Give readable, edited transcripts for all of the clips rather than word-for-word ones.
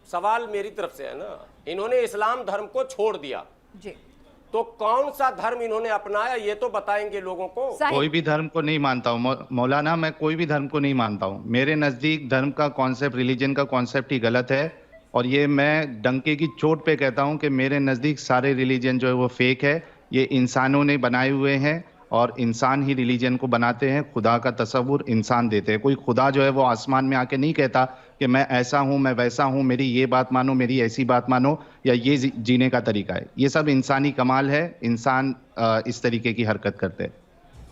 सवाल मेरी तरफ से है ना, इन्होंने इस्लाम धर्म को छोड़ दिया जी, तो कौन सा धर्म इन्होंने अपनाया ये तो बताएंगे लोगों को। कोई भी धर्म को नहीं मानता हूँ मौलाना, मैं कोई भी धर्म को नहीं मानता हूँ। मेरे नजदीक धर्म का कॉन्सेप्ट, रिलीजन का कॉन्सेप्ट ही गलत है, और ये मैं डंके की चोट पे कहता हूँ कि मेरे नजदीक सारे रिलीजन जो है वो फेक है। ये इंसानों ने बनाए हुए हैं और इंसान ही रिलीजन को बनाते हैं। खुदा का तस्वुर इंसान देते हैं। कोई खुदा जो है वो आसमान में आके नहीं कहता कि मैं ऐसा हूं, मैं वैसा हूं, मेरी ये बात मानो, मेरी ऐसी बात मानो, या ये जीने का तरीका है। ये सब इंसानी कमाल है। इंसान इस तरीके की हरकत करते हैं।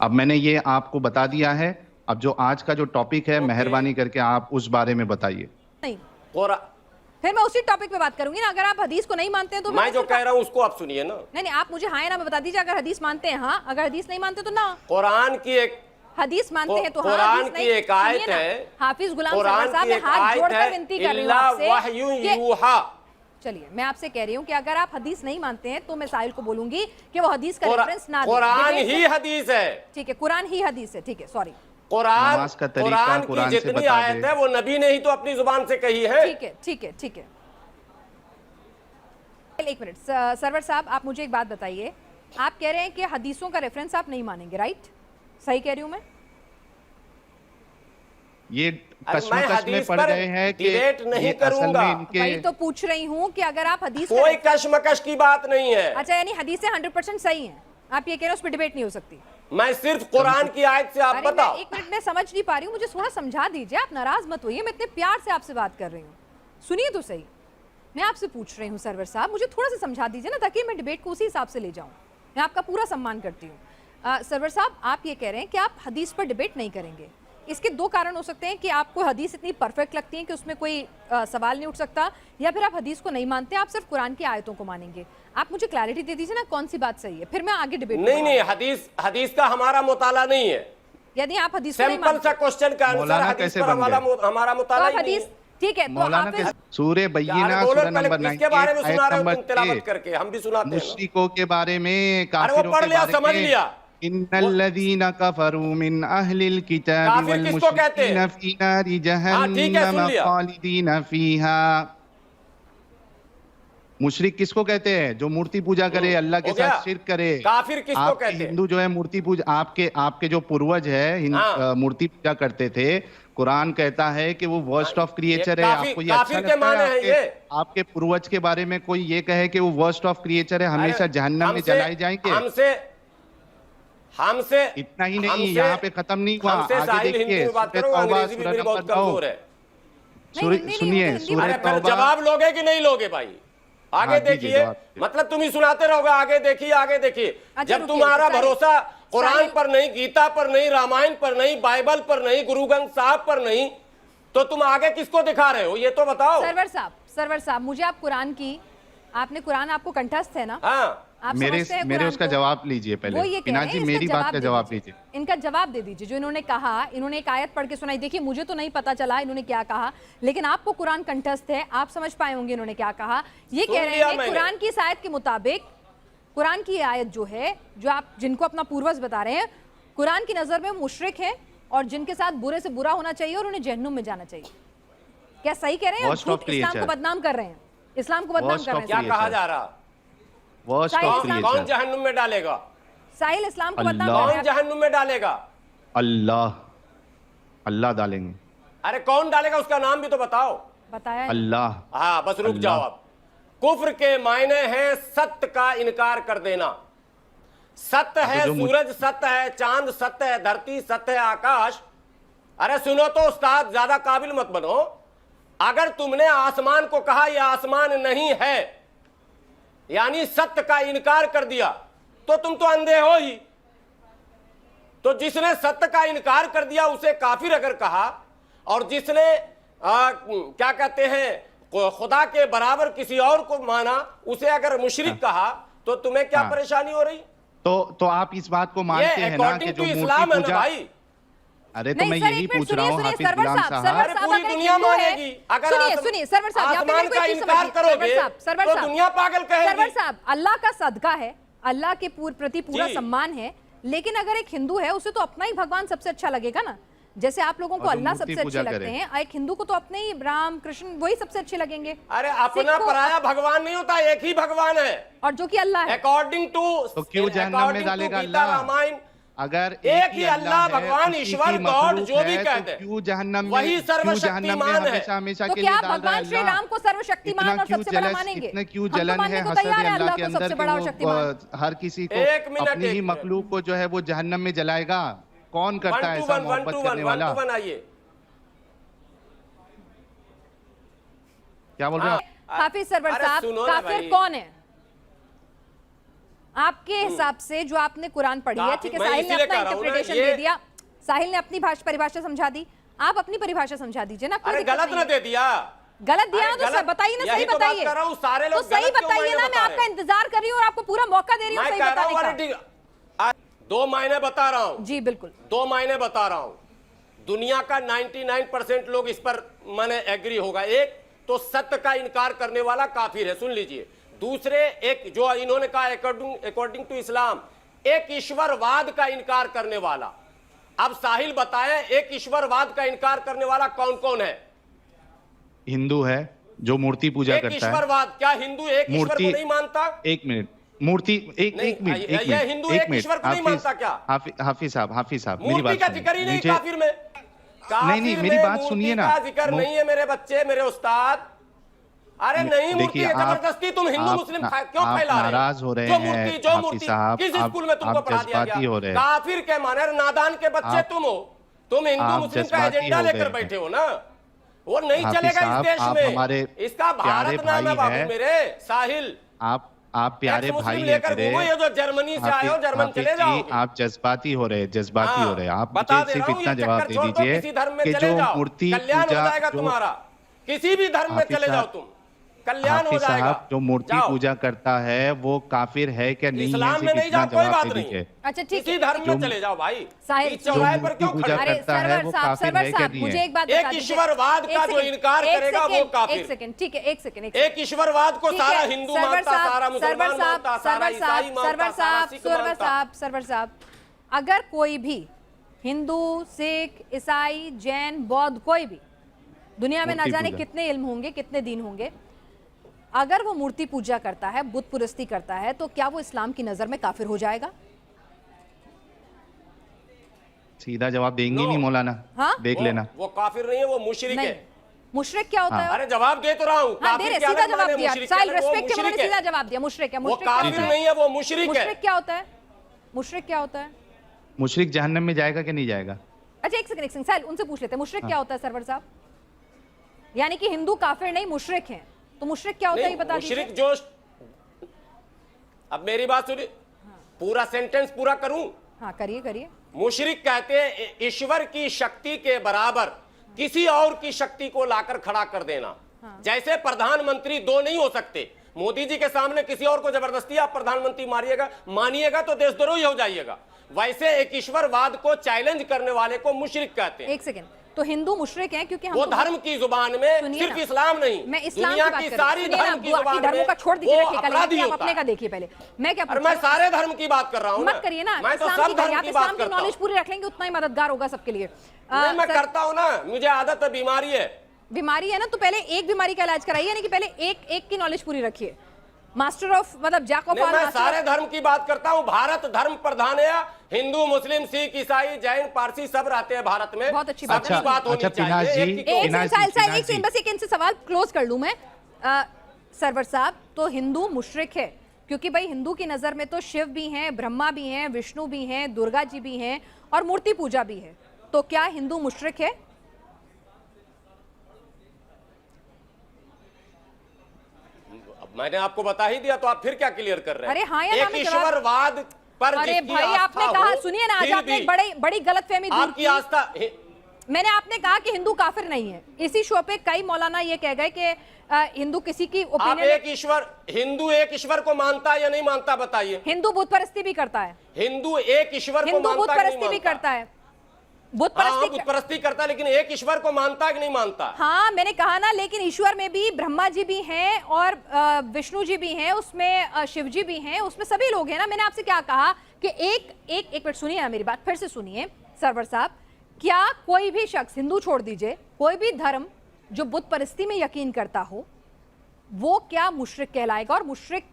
अब मैंने ये आपको बता दिया है। अब जो आज का जो टॉपिक है, मेहरबानी करके आप उस बारे में बताइए। नहीं, और फिर मैं उसी टॉपिक पे बात करूंगी ना। अगर आप हदीस को नहीं मानते हैं तो मैं जो कह रहा हूँ उसको आप सुनिए ना। नहीं, आप मुझे हाँ या ना में बता दीजिए। अगर हदीस मानते हैं हाँ, अगर हदीस नहीं मानते तो ना। कुरान की एक हदीस मानते हैं तो हाँ, कुरान हदीस की नहीं। एक आयत सुनिए ना, है, हाफिज गुलाम कुरान सरवर साहब, की मैं एक हाथ आयत जोड़कर है, विनती कर रही हूँ इल्ला आपसे वहयुन कि- यूहा। चलिए, मैं आपसे कह रही हूँ कि अगर आप हदीस नहीं मानते हैं तो मैं साहिल को बोलूंगी कि वो हदीस का रेफरेंस ना दे। कुरान डिबेट ही से- हदीस है। ठीक है, कुरान ही हदीस है। ठीक है, सॉरी। कुरान नमाज का तरीका कुरान कुरान की से जितनी बता आयत दे। है वो नबी ने ही तो अपनी जुबान से कही है। ठीक है, ठीक है, ठीक है। एक मिनट सरवर साहब, आप मुझे एक बात बताइए। आप कह रहे हैं कि हदीसों का रेफरेंस आप नहीं मानेंगे, राइट? सही कह रही हूं मैं? ये मैं कश्मकश में हदीस पड़ पर गए हैं कि डिबेट नहीं ये असल करूंगा। में इनके वही तो पूछ रही हूं कि अगर आप हदीस कोई कश्मकश की बात नहीं है। अच्छा, यानी हदीसें 100% सही हैं, आप ये कह रहे हैं उस पर डिबेट नहीं हो सकती? मैं सिर्फ कुरान की आयत से आप अरे बताओ। मैं एक मिनट में समझ नहीं पा रही हूँ, मुझे थोड़ा समझा दीजिए। आप नाराज मत होइए, मैं इतने प्यार से आपसे बात कर रही हूँ। सुनिए तो सही, मैं आपसे पूछ रही हूँ सरवर साहब, मुझे थोड़ा सा समझा दीजिए ना, ताकि मैं डिबेट को उसी हिसाब से ले जाऊँ। मैं आपका पूरा सम्मान करती हूँ। सरवर साहब, आप ये कह रहे हैं कि आप हदीस पर डिबेट नहीं करेंगे। इसके दो कारण हो सकते हैं कि आपको हदीस इतनी परफेक्ट लगती है कि उसमें कोई सवाल नहीं उठ सकता, या फिर आप हदीस को नहीं मानते, आप सिर्फ कुरान की आयतों को मानेंगे। आप मुझे क्लैरिटी दे दीजिए ना, कौन सी बात सही है, फिर मैं आगे डिबेट। नहीं, हदीस का हमारा मुताला नहीं है। यदि आप हदीस को नहीं सिंपल मानते, सा क्वेश्चन का आंसर मौलाना हदीस कैसे पर बन गए? हमारा तो मुताला आप ही नहीं हदीस, है। ठीक है, तो मौलाना आप के सूरे बय्यिना बोलो सूरह पहले नंबर किसके बारे में 98 सुना रहे हो आयत तुम नंबर तिलावत 1, करके? हम भी सुनाते हैं ना। मुश्रिकों के बारे में, अरे काफिरों वो पढ़ के लिया, बारे समझ में, लिया। इन्नल्लज़ीना कफरू मिन अहलिल किताबि काफिर वल किसको कहते हैं? मुश्रिकीना फी नारि हाँ, ठीक है, जहन्नम सुन लिया। खालिदीना फीहा। मुशरिक किसको कहते हैं? जो मूर्ति पूजा करे, अल्लाह के हो गया। साथ शिर्क करे। काफिर किसको आपके कहते हैं? हिंदू जो है मूर्ति पूजा, आपके जो पूर्वज है हाँ। मूर्ति पूजा करते थे। कुरान कहता है कि वो वर्स्ट ऑफ क्रिएचर है। आपको ये अच्छा काफिर के लगता माने है हैं ये? आपके पूर्वज के बारे में कोई ये कहे कि वो वर्स्ट ऑफ क्रिएचर है, हमेशा जहन्नम में जलाए जाएंगे? हमसे इतना ही नहीं, यहाँ पे खत्म नहीं हुआ, हमसे आगे साहिल हिंदी देखिए में बात सूरह करो, तौबा अंग्रेजी भी सूरह मेरी बहुत नंबर 9। कमजोर है। सुनिए हिंदी सूरह अरे फिर तौबा। जवाब लोगे कि नहीं लोगे भाई? आगे हाँ, दीजिए देखिए, जवाब दीजिए। मतलब तुम ही सुनाते रहोगे। आगे देखिए, आगे देखिए। अच्छा, जब रुकिए, तुम्हारा साहिल, भरोसा कुरान साहिल, पर नहीं, गीता पर नहीं, रामायण पर नहीं, बाइबल पर नहीं, गुरु ग्रंथ साहब पर नहीं, तो तुम आगे किसको दिखा रहे हो ये तो बताओ। सरवर साहब, मुझे आप कुरान की, आपने कुरान आपको कंठस्थ है ना? हाँ, आप मेरे समझते हैं मेरे कुरान उसका को? जवाब लीजिए वो पहले। ये कह इनाज रहे जी हैं, मेरी इसका बात का जवाब दे लीजिए। इनका जवाब दे दीजिए। जो इन्होंने कहा, इन्होंने एक आयत पढ़ के सुनाई। देखिए, मुझे तो नहीं पता चला इन्होंने क्या कहा, लेकिन आपको कुरान कंठस्थ है, आप समझ पाए होंगे इन्होंने क्या कहा। ये कह रहे हैं कुरान की इस आयत के मुताबिक, कुरान की आयत जो है, जो आप जिनको अपना पूर्वज बता रहे हैं, कुरान की नजर में मुशरिक है और जिनके साथ बुरे से बुरा होना चाहिए और उन्हें जहन्नुम में जाना चाहिए। क्या सही कह रहे हैं? Worst of इस्लाम को creature। बदनाम कर रहे हैं, इस्लाम को बदनाम Worst कर of रहे क्या हैं। कहा जा रहा? वर्स्ट ऑफ साहिल, कौन क्रिएचर। जहन्नुम में डालेगा? साहिल, इस्लाम को बदनाम अल्लाह। कर रहे कौन हैं। जहन्नुम में डालेगा? अल्लाह डालेंगे। अरे कौन डालेगा उसका नाम भी तो बताओ। बताया नहीं। अल्लाह। हाँ, बस रुक अल्लाह। जाओ अब। कुफ्र के मायने हैं सत्य का इनकार कर देना। सत्य है सूरज, सत्य है चांद, सत्य है धरती, सत्य है आकाश। अरे सुनो तो उस्ताद, ज्यादा काबिल मत बनो। अगर तुमने आसमान को कहा यह आसमान नहीं है, यानी सत्य का इनकार कर दिया, तो तुम तो अंधे हो ही। तो जिसने सत्य का इनकार कर दिया उसे काफिर अगर कहा, और जिसने क्या कहते हैं खुदा के बराबर किसी और को माना उसे अगर मुशरिक कहा, तो तुम्हें क्या परेशानी हो रही? तो आप इस बात को मानते हैं ना कि जो मूर्ति इस्लाम है ना पूजा। भाई। अरे तो मैं सर, यही एक मिनट पूछ रहा हूँ हाफिज गुलाम साहब। अरे पूरी दुनिया मानेगी। अगर सुनिए सरवर साहब, यहाँ पे आसमान मेरे को का एक चीज इनकार समझिए। करोगे सरवर तो साहब, दुनिया पागल कहेगी। सरवर साहब, अल्लाह का सदका है, अल्लाह के प्रति पूरा जी। सम्मान है, लेकिन अगर एक हिंदू है उसे तो अपना ही भगवान सबसे अच्छा लगेगा ना। जैसे आप लोगों को और जो अल्लाह मूर्ति सबसे अच्छे पूजा लगते करे। हैं, एक हिंदू को तो अपने ही राम कृष्ण वही सबसे अच्छे लगेंगे। अरे अपना सिख को- पराया भगवान नहीं होता, एक ही भगवान है और जो कि अल्लाह है। अकॉर्डिंग टू तो क्यों जहन्नम में डालेगा अल्लाह? रामायण। अगर एक ही अल्लाह है, भगवान उसी ईश्वर की गॉड मखलूक जो भी है, कहते तो हैं, क्यों जहन्नम में, वही क्यों जहन्नम में सर्वशक्तिमान है। हमेशा हमेशा तो के क्या लिए आप डाल रहा भगवान है श्री अल्लाह? राम को सर्वशक्तिमान इतना और क्यों सबसे बड़ा जलस, मानेंगे? इतना क्यों हम तो जलन मानने है को हसद तैयार है अल्लाह अल्लाह के को अंदर सबसे कि बड़ा और वो शक्तिमान। हर किसी को एक मिनट, अपनी एक ही मिनट। मखलूक को जो है वो जहन्नम में जलाएगा? कौन करता है ऐसा मोहब्बत करने वाला? आइए। क्या बोल रहे हो? हाफिज सरवर अरे साहब, सुनो ना काफिर भाई। कौन है आपके हिसाब से? जो आपने कुरान पढ़ी है, ठीक है, मैं साहिल ने इसीलिए अपना कह रहा हूं ना, इंटरप्रिटेशन ये- दे दिया, साहिल ने अपनी परिभाषा समझा दी, आप अपनी परिभाषा समझा दीजिए ना। कोई अरे दिक्कत गलत नहीं ना है। दे दिया। गलत दिया अरे तो गलत- बताइए ना, यही सही तो बात बताइए। कर रहा हूं, सारे तो लोग सही गलत क्यों बताइए मायने ना, मैं बता आपका रहे हैं? इंतजार कर रही हूँ और आपको पूरा मौका दे रही हूँ मैं सही कह रहा हूं, बताने अरे का। ठीक, 2 महीने बता रहा हूं, जी बिल्कुल। 2 महीने बता रहा हूं। दुनिया का 99% लोग इस पर मैंने एग्री होगा। एक तो सत्य का इनकार करने वाला काफिर है, सुन लीजिए। दूसरे, एक जो इन्होंने कहा अकॉर्डिंग टू इस्लाम, एक ईश्वरवाद का इनकार करने वाला। अब साहिल बताएं, एक ईश्वरवाद का इनकार करने वाला कौन कौन है? हिंदू है जो मूर्ति पूजा एक करता है। ईश्वरवाद, क्या हिंदू एक ईश्वर को मूर्ति- नहीं मानता? एक मिनट, मूर्ति एक नहीं, एक मिनट, ये एक मिनट, हिंदू एक ईश्वर को नहीं मानता क्या? हाफिज साहब मेरी मूर्ति बात का सुनिए। जिक्र ही नहीं मुझे काफिर में। काफिर नहीं, मेरी में बात मूर्ति सुनिए ना। का जिक्र नहीं है मेरे बच्चे, मेरे उस्ताद। अरे नहीं, मूर्ति देखिए, है, आप- जबरदस्ती तुम हिंदू आप मुस्लिम ना- क्यों आप फैला रहे हो? नाराज हो रहे जो हैं, मूर्ति, जो हाफिज मूर्ति साहब, किस आप- स्कूल में तुमको आप पढ़ा दिया जज्बाती गया? हो रहे हैं। काफिर के माने नादान के बच्चे आप- तुम हो। तुम हिंदू आप मुस्लिम का जज्बाती एजेंडा हो लेकर गए हैं। बैठे हो ना, वो नहीं हाफिज चलेगा इस साहब, देश आप में। हमारे इसका प्यारे भारत नाम है भाई बाबू हैं। मेरे साहिल। आप प्यारे एक्स-मुस्लिम भाई हैं लेकर मेरे। घूमो, ये जो जर्मनी से आए हो, जर्मन हाफिज चले जी, जाओगे। आप जज्बाती हो रहे हैं, जज्बाती हाँ, हो रहे हैं। आप बता मुझे दे सिर्फ रहा हूं, इतना ये जवाब चक्कर दे छोड़ दो, दीजिए किसी धर्म में कि चले जो जाओ, मूर्ति कल्याण हो पूजा जाएगा जो तुम्हारा। किसी भी धर्म में हाफिज चले जाओ साहब- तुम, कल्याण हो हाफिज जाएगा। साहब जो मूर्ति जाओ। पूजा करता है वो काफिर है क्या नहीं है? इस्लाम में सिर्फ नहीं इतना जाओ, कोई जवाब बात दे नहीं। दीजिए। अच्छा ठीक किसी है। धर्म में चले जाओ भाई। साहिल, इस चौराहे जो पर क्यों मूर्ति खड़े? पूजा अरे करता है, सरवर वो साहब, काफिर सरवर है क्या साहब, नहीं मुझे है? एक बात एक बता दीजिए। ईश्वरवाद एक का जो सेकंड, इनकार एक करेगा वो सेकंड, काफिर। एक सेकंड, ठीक है, एक सेकंड, एक ईश्वरवाद को ठीक सारा है, हिंदू सरवर मानता, साहब, सारा मुसलमान सरवर साहब, मानता, सारा सरवर ईसाई साहब, मानता, सरवर सारा साहब, सिख सरवर मानता। साहब, सरवर साहब, अगर कोई भी हिंदू, सिख, ईसाई, जैन, बौद्ध, कोई भी दुनिया में ना मूर्ति जाने पूजा। कितने इल्म होंगे, कितने दीन होंगे, अगर वो मूर्ति पूजा करता है, बुत पुरस्ती करता है, तो क्या वो इस्लाम की नजर में काफिर हो जाएगा? सीधा जवाब देंगे No. नहीं मौलाना? हाँ? देख लेना। वो काफिर नहीं है, वो मुशरिक नहीं, है। मुशरिक क्या होता है? अरे जवाब दे तो रहा हूँ। हाँ, दे काफिर रहे, क्या सीधा अलग जवाब माने, दिया। मुशरिक साहिल क्या अलग, वो रेस्पेक्ट के उन्होंने मुशरिक है। सीधा जवाब दिया। मुशरिक है, वो मुशरिक क्या काफिर होता है? नहीं है, वो मुशरिक है। मुशरिक क्या होता है? मुशरिक क्या होता है? मुशरिक जहन्नम में जाएगा कि नहीं जाएगा? अच्छा एक सेकंड, साहिल उनसे पूछ लेते हैं, मुशरिक क्या होता है सरवर साहब? यानी कि हिंदू काफिर नहीं, मुशरिक हैं, तो मुशरिक क्या होता है ये बता दीजिए। मुशरिक जो, अब मेरी बात सुनिए, पूरा सेंटेंस पूरा करूं। हाँ करिए करिए। मुशरिक कहते हैं ईश्वर की शक्ति के बराबर किसी और की शक्ति को लाकर खड़ा कर देना। जैसे प्रधानमंत्री दो नहीं हो सकते, मोदी जी के सामने किसी और को जबरदस्ती आप प्रधानमंत्री मानिएगा तो देशद्रोही हो जाइएगा। वैसे एक ईश्वरवाद को चैलेंज करने वाले को मुशरिक कहते हैं। एक सेकंड, तो हिंदू मुशरिक हैं क्योंकि हम वो तो धर्म की जुबान में, सुनिए सिर्फ ना, इस्लाम नहीं, मैं इस्लाम दुनिया की बात की कर रही हूँ। सारी सुनिए ना, धर्म की वो अपनी जुबान धर्मों में का छोड़ दीजिए वो ना ठेका लेने, अपराधी आप होता अपने है। का देखिए पहले। मैं क्या और पूछ मैं रही हूँ? सारे धर्म की बात कर रहा हूँ मत ना। करिए ना, मैं तो इस्लाम सब की करिए, धर्म आप की इस्लाम बात की करता हूँ। नॉलेज पूरी रख लेंगे उतना ही मददगार होगा सबके लिए। नहीं, मैं सर, करता हूँ ना, मुझे आदत है, बीमारी है। बीमारी है ना, तो पहले एक बीमारी का इलाज कराइए, यानी कि पहले एक की नॉलेज पूरी रखिए। मास्टर ऑफ मतलब जैक ऑफ नहीं, ऑल, मैं मास्टर सारे ऑफ- धर्म की बात करता हूँ। भारत धर्म प्रधान है, हिंदू, मुस्लिम, सिख, ईसाई, जैन, पारसी सब रहते हैं भारत में। बहुत अच्छी बात सबकी है। बात होनी अच्छा, पिनाश चाहिए। जी, एक की क्यों? एक पिनाश सेकंड, जी, साहिल, पिनाश एक सेकंड, जी। बस एक इनसे सवाल क्लोज कर लूं मैं। सरवर साहब, तो हिंदू मुशरिक है क्योंकि भाई हिंदू की नजर में तो शिव भी हैं, ब्रह्मा भी हैं, विष्णु भी हैं, दुर्गा जी भी हैं और मूर्ति पूजा भी है, तो क्या हिंदू मुशरिक है? अब मैंने आपको बता ही दिया, तो आप फिर क्या क्लियर कर रहे हैं? अरे हाँ या ना एक में जवाब- ईश्वरवाद पर अरे जिसकी भाई आस्था आपने कहा, हो, सुनिए ना, आज फिर आपने भी एक बड़ी गलतफहमी दूर आपकी की। आस्था मैंने आपने कहा कि हिंदू काफिर नहीं है, इसी शो पे कई मौलाना ये कह गए कि हिंदू किसी की आप ओपिनियन, एक ईश्वर, हिंदू एक ईश्वर को मानता है या नहीं मानता, बताइए। हिंदू बुत परस्ती भी करता है, हिंदू एक ईश्वर को हिंदू बुत मानता है कि परस्ती नहीं भी मानता? करता है, बुत हाँ, परस्ती बुत परस्ती करता है, लेकिन एक ईश्वर को मानता है कि नहीं मानता? हाँ मैंने कहा ना, लेकिन ईश्वर में भी ब्रह्मा जी भी हैं और विष्णु जी भी हैं, उसमें शिव जी भी हैं, उसमें सभी लोग हैं ना। मैंने आपसे क्या कहा कि एक मिनट सुनिए ना मेरी बात, फिर से सुनिए सरवर साहब, क्या कोई भी शख्स, हिंदू छोड़ दीजिए, कोई भी धर्म जो बुत परस्ती में यकीन करता हो वो क्या मुशरिक कहलाएगा? और मुशरिक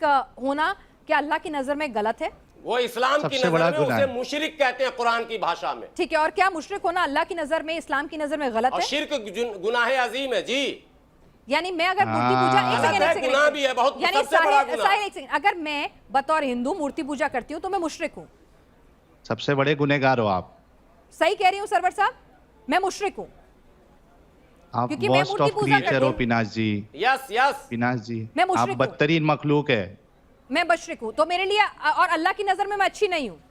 होना क्या अल्लाह की नजर में गलत है? वो इस्लाम की सबसे बड़ा नजर में गुनाह उसे है। मुशरिक कहते हैं कुरान की भाषा में। ठीक है, और क्या मुशरिक होना अल्लाह की नजर में, इस्लाम की नजर में गलत और है? शिर्क गुनाह अजीम है जी। यानी मैं अगर मूर्ति पूजा, एक गलत सेकंड, है, एक सेकंड, गुनाह भी है, बहुत यानी सबसे बड़ा साहिल, गुनाह। साहिल, एक सेकंड, अगर मैं बतौर हिंदू मूर्ति पूजा करती हूँ तो मैं मुशरिक हूँ? सबसे बड़े गुनहगार हो आप। सही कह रही हूँ सरवर साहब, मैं मुशरिक हूँ आप क्योंकि मैं वर्स्ट मूर्ति ऑफ पूजा क्रिएचर करती हो हूँ। पिनाश जी। यस यस, पिनाश जी मैं आप मुशरिक हूँ। बदतरीन मखलूक है। मैं मुशरिक हूँ तो मेरे लिए, और अल्लाह की नजर में मैं अच्छी नहीं हूँ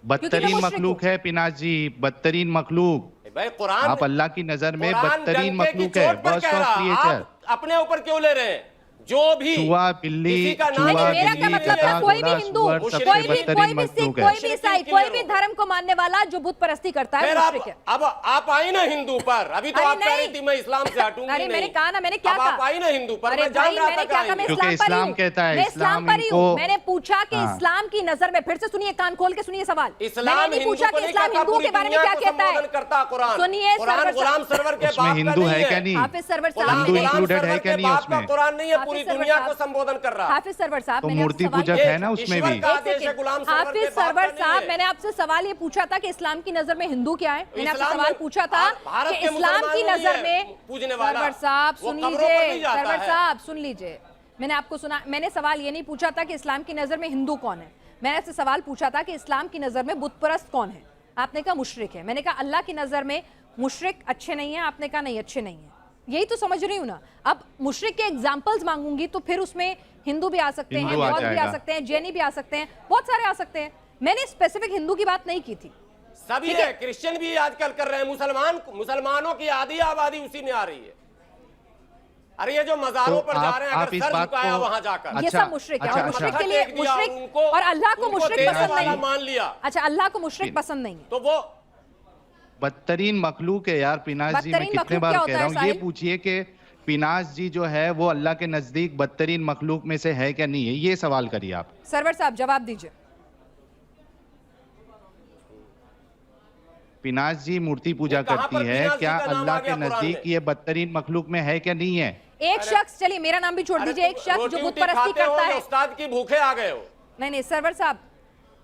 बदतरीन मुशरिक मखलूक हूँ। है पिनाश जी, बदतरीन मखलूक। भाई कुरान, आप अल्लाह की नजर में कुरान बदतरीन डंके की मखलूक है, चोट पर वर्स्ट कह ऑफ रहा, क्रिएचर। आप अपने ऊपर क्यों ले रहे हैं? जो भी चूहा बिल्ली, किसी का नाम चूहा नहीं, मेरा क्या बिल्ली, मतलब गधा, था, कोई भी घोड़ा, हिंदू, सुअर, मुशरिक सबसे कोई भी बदतरीन सिख, मखलूक है। कोई भी ईसाई, मुशरिक कोई भी क्लियर हो। धर्म को मानने वाला जो बुत परस्ती करता है फिर मुशरिक है। अब आप आई ना हिंदू पर। अभी तो अरे आप कह रही नहीं। थी मैं इस्लाम से हटूंगी अरे नहीं। मैंने कहा ना, मैंने क्या अब कहा? आप आई ना हिंदू पर, अरे मैं जान भाई, रहा मैंने था क्या कहा? मैं कहेंगे। क्योंकि इस्लाम पर ही इस्लाम हूँ। कहता है, मैं इस्लाम पर ही इस्लाम हूँ। इनको- मैंने पूछा कि हाँ। इस्लाम की नजर में, फिर से सुनिए, कान खोल के सुनिए सवाल। इस्लाम मैंने नहीं हिंदू पूछा को कि नहीं इस्लाम कहता, हिंदू पूरी के बारे में दुनिया क्या को कहता संबोधन है। करता कुरान। सुनिए कुरान सरवर गुलाम साहब, सरवर के उसमें बाप का हिंदू नहीं है क्या नहीं? हाफिज सरवर साहब, हिंदू मैंने- included सरवर है क्या के नहीं बाप का उसमें? कुरान नहीं है, हाफिज पूरी सरवर दुनिया साहब, को संबोधन कर रहा। हाफिज सरवर साहब, तो मैंने मूर्ति आपसे सवाल पूजक किया। है ना उसमें ईश्वर भी। का एक आदेश है, सेकंड, गुलाम सरवर हाफिज के बाप सरवर का नहीं साहब, है। मैंने आपसे सवाल ये पूछा था कि इस्लाम की नजर में हिंदू क्या है? मैंने आपसे इस्लाम सवाल में पूछा था भारत कि के इस्लाम की मुसलमान नजर नहीं है में, पूजने वाला। सरवर साहब वो सुन कब्रों पर नहीं लीजिए, जाता सरवर है। साहब सुन लीजिए, मैंने आपको सुना, मैंने सवाल ये नहीं पूछा था कि इस्लाम की नजर में हिंदू कौन है, मैंने आपसे सवाल पूछा था कि इस्लाम की नजर में बुत परस्त कौन है। आपने कहा मुशरिक है। मैंने कहा अल्लाह की नजर में मुशरिक अच्छे नहीं है, आपने कहा नहीं अच्छे नहीं है। यही तो समझ रही हूँ ना। अब मुशरिक के एग्जाम्पल्स मांगूंगी तो फिर उसमें हिंदू भी आ सकते हैं, हिंदू आ बौद्ध भी आ जाएगा। सकते हैं, जैनी भी आ सकते हैं, बहुत सारे आ सकते हैं। मैंने स्पेसिफिक हिंदू की बात नहीं की थी। सभी ठीक है। है, क्रिश्चियन भी आजकल कर रहे हैं, मुसलमानों की आधी आबादी उसी में आ रही है। अरे ये जो मजारों तो पर जा रहे हैं, आप अगर इस सर बात झुकाया को- वहां जाकर, ये अच्छा, सब मुशरिक है, अच्छा, और मुशरिक अच्छा। के लिए टेक दिया, मुशरिक, उनको- और अल्लाह को उनको मुशरिक देने पसंद वाला नहीं मान है। लिया। अच्छा, अल्लाह को मुशरिक पसंद नहीं है। तो वो बदतरीन मखलूक है यार पिनाश जी। मैं बदतरीन कितने मखलूक बार क्या कह होता रहा है, हूँ, ये साहिल? पूछिए कि पिनाश जी जो है वो अल्लाह के नजदीक बदतरीन मखलूक में से है क्या नहीं है, ये सवाल करिए आप। सरवर साहब जवाब दीजिए। पिनाश जी मूर्ति पूजा ये कहाँ करती पर है, पिनाश जी क्या का नाम अल्लाह आ के गया कुरान नजदीक में? ये बदतरीन मखलूक में है क्या नहीं है? एक शख्स, चलिए मेरा नाम भी छोड़ अरे दीजिए, एक तुम शख्स रोटी जो बुत वोटी परस्ती खाते हो करता या है। उस्ताद की भूखे आ गए हो? नहीं,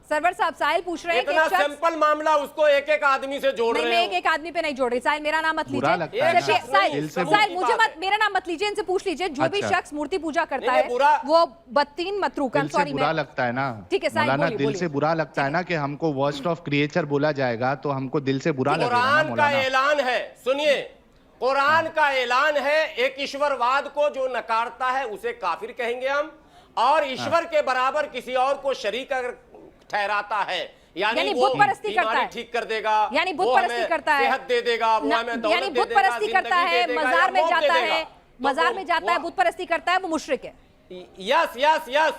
सरवर साहब साहिल पूछ रहे हैं कि इतना एक शख्स, सिंपल मामला, उसको एक एक आदमी से जोड़ नहीं, रहे मैं हो। एक एक आदमी पे नहीं जोड़ रही। साहिल मेरा नाम मत बुरा लीजिए। लगता है ना। देखिए, दिल से साहिल की मुझे बात मत, है। मेरा नाम मत लीजिए, इनसे पूछ लीजिए। जो भी अच्छा। शख्स मूर्ति पूजा करता नहीं, है बुरा- वो बदतीन मतरूक, दिल से सॉरी बुरा मैं, लगता है ना ठीक है, साहिल, मौलाना, बोलिए, दिल बोलिए। से बुरा लगता है ना कि हमको वर्स्ट ऑफ क्रिएचर बोला जाएगा, तो हमको दिल से बुरा लगेगा ना कुरान का मौलाना। ऐलान है, सुनिए, कुरान का ऐलान है, एक ईश्वरवाद को जो नकारता है उसे काफिर कहेंगे हम, और ईश्वर के बराबर किसी और को शरीक अगर ठहराता है, यानी वो बुत परस्ती करता बीमारी है, ठीक कर देगा, यानी बुत वो परस्ती हमें करता है, सेहत दे देगा, वो हमें दौलत यानी दे बुत देगा, परस्ती करता जिंदगी है, दे देगा, मजार या में मौत दे जाता देगा। है, तो मजार वो- में जाता है, बुत परस्ती करता है, वो मुशरिक है। यस यस यस,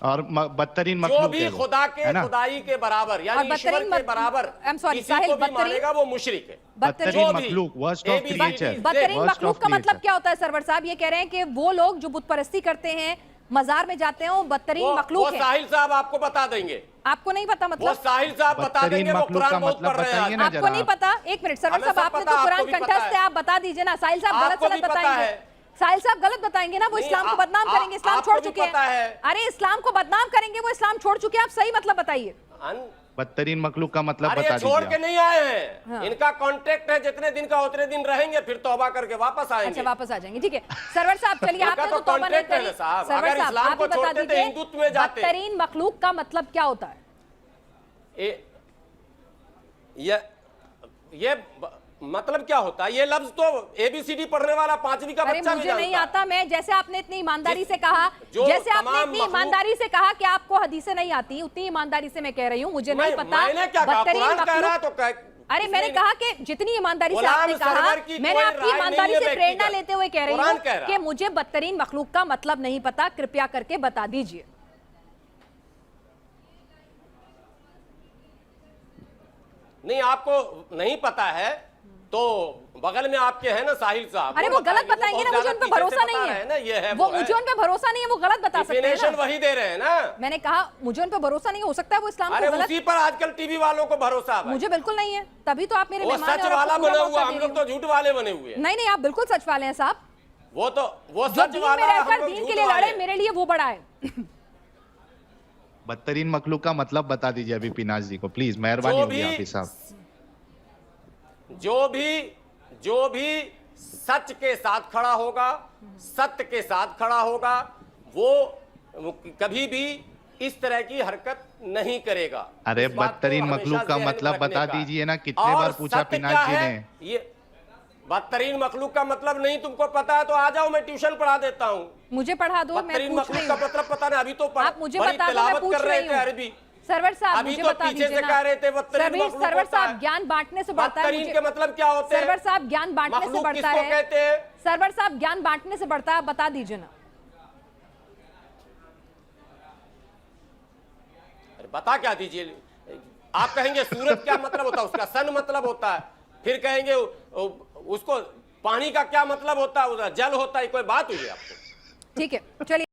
और बदतरीन जो मखलूक भी है वो, खुदा के है ना? खुदाई के बराबर, और यानी ईश्वर बदतरीन के बराबर I'm sorry, किसी साहिल, को भी बदतरीन- मानेगा वो मुशरिक है। बदतरीन जो भी- मखलूक, वर्स्ट ऑफ ABCD क्रिएचर। बदतरीन Worst मखलूक of का मतलब creature। क्या होता है सरवर साहब? ये कह रहे हैं कि वो लोग जो बुत परस्ती करते हैं, मजार में जाते हैं, वो बदतरीन वो मखलूक है। साहिल साहब आपको बता देंगे, आपको नहीं पता वो मतलब? साहिल साहब बता बदतरीन देंगे, वो मखलूक कुरान का बहुत मतलब पढ़ रहे हैं बताइए आज। ना आपको जरा। नहीं पता? एक मिनट सरवर हमें साहब, सब आपने पता, तो आपको कुरान भी पता कंठस्थ है, है। आप बता दीजिए ना। साहिल साहब गलत आपको भी गलत पता बताएंगे। है। साहिल साहब गलत बताएंगे ना, वो नहीं, इस्लाम को बदनाम करेंगे, इस्लाम आपको छोड़ भी चुके हैं। पता है। अरे इस्लाम को बदनाम करेंगे, वो इस्लाम छोड़ चुके हैं, आप सही मतलब बताइए। बदतरीन मखलूक का मतलब अरे बता ये छोड़ के दीजिए आप। नहीं आए हैं, हाँ। इनका कॉन्ट्रैक्ट है, जितने दिन का उतने दिन रहेंगे, फिर तौबा करके वापस आएंगे। अच्छा, वापस आ जाएंगे, ठीक है। सरवर साहब चलिए, इनका आपने तो तो तौबा नहीं कॉन्ट्रैक्ट है करी। ना साहब, सरवर अगर साहब इस्लाम आप को ही बता छोड़ते तो दीजिए, हिंदुत्व में जाते। बदतरीन मखलूक का मतलब क्या होता है? ये मतलब क्या होता है? ये लफ्ज तो ABCD पढ़ने वाला 5वीं का अरे बच्चा भी मुझे जानता नहीं है। आता। मैं जैसे आपने इतनी ईमानदारी से कहा, जो जैसे आपने तमाम इतनी मखलूक- ईमानदारी से कहा कि आपको हदीसें नहीं आती, उतनी ईमानदारी से मैं कह रही हूँ मुझे नहीं पता। मैंने क्या कहा? बदतरीन कुरान कह रहा है मखलूक- तो अरे मैंने कहा कि जितनी ईमानदारी से गुलाम आपने कहा, सरवर की मैंने कोई आपकी राय ईमानदारी नहीं से है प्रेरणा व्यक्तिगत। लेते हुए कह रही कुरान हूँ कह रहा। कि मुझे बदतरीन मखलूक का मतलब नहीं पता, कृपया करके बता दीजिए। नहीं, आपको नहीं पता है तो बगल में आपके हैं ना साहिल साहब, अरे वो गलत बताएंगे ना, मुझे उन पे भरोसा नहीं ना, ये है, वो मुझे उन पे भरोसा नहीं है, वो गलत बता सकते हैं ना। वही दे रहे हैं ना। मैंने कहा मुझे उन पे भरोसा नहीं है, हो सकता है वो इस्लाम अरे को गलत। उसी पर आजकल टीवी वालों को भरोसा है। मुझे बिल्कुल नहीं है, तभी तो आप मेरे वो मेहमान सच हैं और वाला आपको पूरा बना मौका हुआ, दे हम रही लोग तो हूं। झूठ वाले बने हुए हैं। नहीं आप बिल्कुल सच वाले हैं साहब, वो जो सच दीन वाला में है, हम रहकर लोग दीन झूठ के लिए वाले लड़े, हैं। मेरे लिए वो बड़ा है। बदतरीन मखलूक का मतलब बता दीजिए अभी पिनाज जी को, प्लीज, मेहरबानी होगी हाफिज साहब। जो भी सच के साथ खड़ा होगा, सत्य के साथ खड़ा होगा, वो कभी भी इस तरह की हरकत नहीं करेगा। अरे इस बात को बदतरीन हमेशा मखलूक का ज़हन में मतलब रखने बता का है। दीजिए ना, कितने और बार पूछा सत्य पिनाज क्या जी है? ने। ये बदतरीन मखलूक का मतलब नहीं तुमको पता है तो आ जाओ, मैं ट्यूशन पढ़ा देता हूँ। मुझे पढ़ा दो, मैं बदतरीन पूछ मखलूक रही का हूँ। मतलब पता नहीं, अभी तो आप मुझे बड़ी बता दो, मैं तिलावत पूछ कर रहे रही थे हूँ। अरबी। सरवर साहब अभी मुझे तो बता पीछे दीजिए से ना। कह रहे थे बदतरीन मखलूक सरवर होता है। साहब ज्ञान बांटने से बढ़ता है। बदतरीन के मतलब क्या होते हैं? सरवर साहब ज्ञान बांटने से मखलूक बढ़ता किसको है। कहते हैं? सरवर साहब ज्ञान बांटने से बढ़ता है, आप बता दीजिए ना। अरे बता क्या दीजिए, आप कहेंगे सूरज क्या मतलब होता है, उसका सन मतलब होता है, फिर कहेंगे उसको पानी का क्या मतलब होता है, जल होता है, कोई बात हुई आपको? ठीक है चलिए।